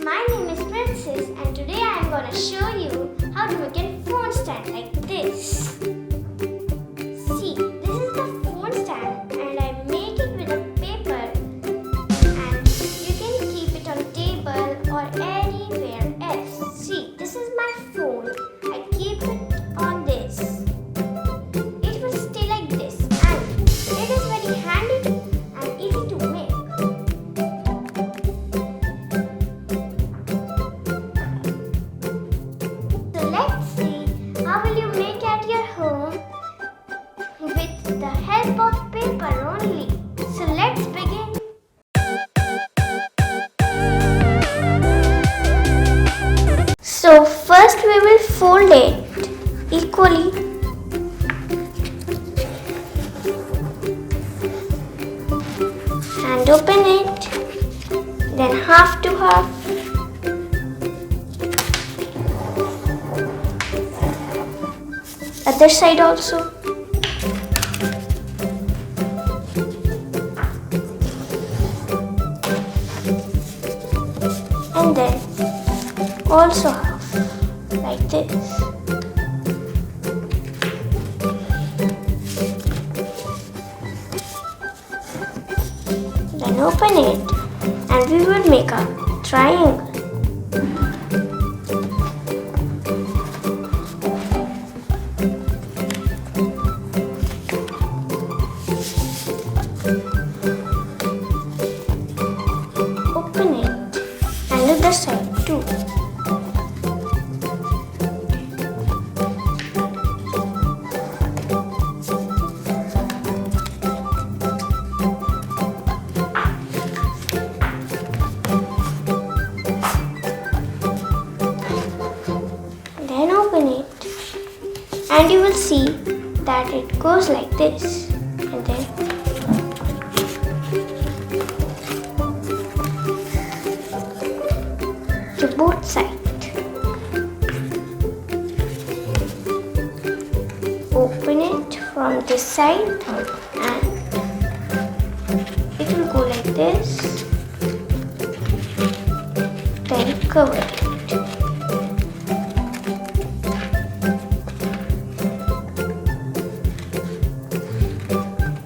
My name is Princess and today I am going to show you how to make a phone stand like this. See, this is the phone stand and I make it with a paper and you can keep it on table or anywhere else. See, this is my phone. I keep it on this. It will stay like this and it is very handy and easy to make. So let's see how will you make at your home with the help of paper only. So let's begin. So first we will fold it equally. And open it, then half to half. Other side also. And then also half, like this. Then open it and we will make a triangle. Open it and other side too. Then open it and you will see that it goes like this and then to both sides. Open it from this side and it will go like this. Then cover it.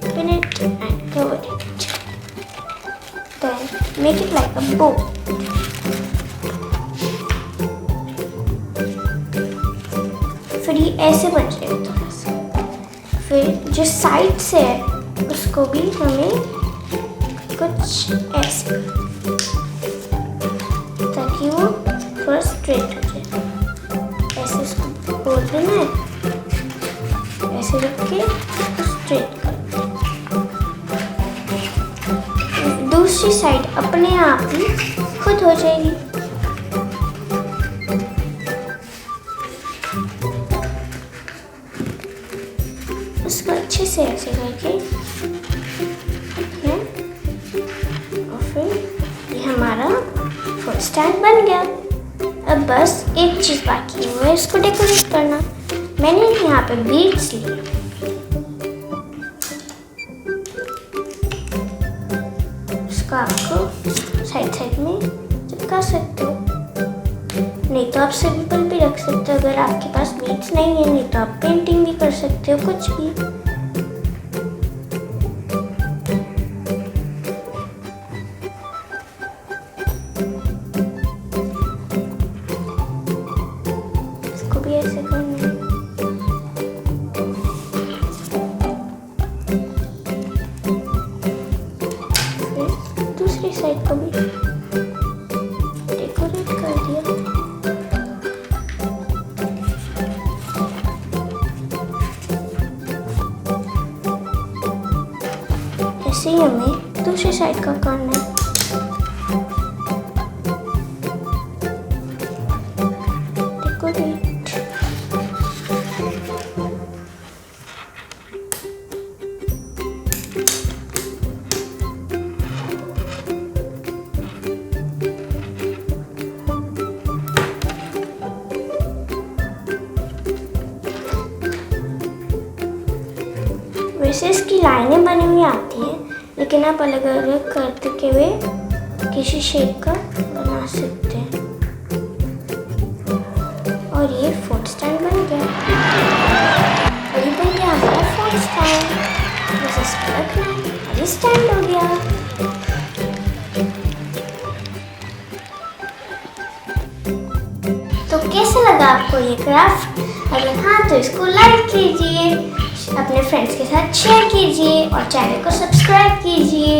Open it and cover it. Then make it like a bow. फिर ये ऐसे बन जाएगा थोड़ा सा. फिर जो side से है उसको भी हमें कुछ ऐसे ताकि वो थोड़ा स्ट्रेट हो जाए. ऐसे इसको बोल देना है, ऐसे रख के स्ट्रेट कर. दूसरी साइड अपने आप ही खुद हो जाएगी. उसको अच्छे से ऐसे करके और फिर ये हमारा फोन स्टैंड बन गया. अब बस एक चीज़ बाकी है, वो है इसको डेकोरेट करना. मैंने यहाँ पे बीड्स लिए. उसको आपको साइड साइड में चिपका सकते हो, नहीं तो आप सिंपल भी रख सकते हो. अगर आपके पास बीड्स नहीं है, नहीं तो आप पेंटिंग भी कर सकते हो, कुछ भी. इसको भी ऐसे करना है. फिर दूसरी साइड को भी डेकोरेट कर दिया. ऐसे ही हमें दूसरी साइड का करना है. डेकोरेट. वैसे इसकी लाइनें बनी हुई आती हैं, लेकिन आप अलग अलग करते हुए किसी शेप का बना बना सकते हैं। और ये फोन स्टैंड बन गया। और ये बन गया हमारा फोन स्टैंड। बस इसको रखना है और ये स्टैंड हो गया। तो कैसा लगा आपको ये क्राफ्ट? अगर हाँ तो इसको लाइक कीजिए, अपने फ्रेंड्स के साथ शेयर कीजिए और चैनल को सब्सक्राइब कीजिए।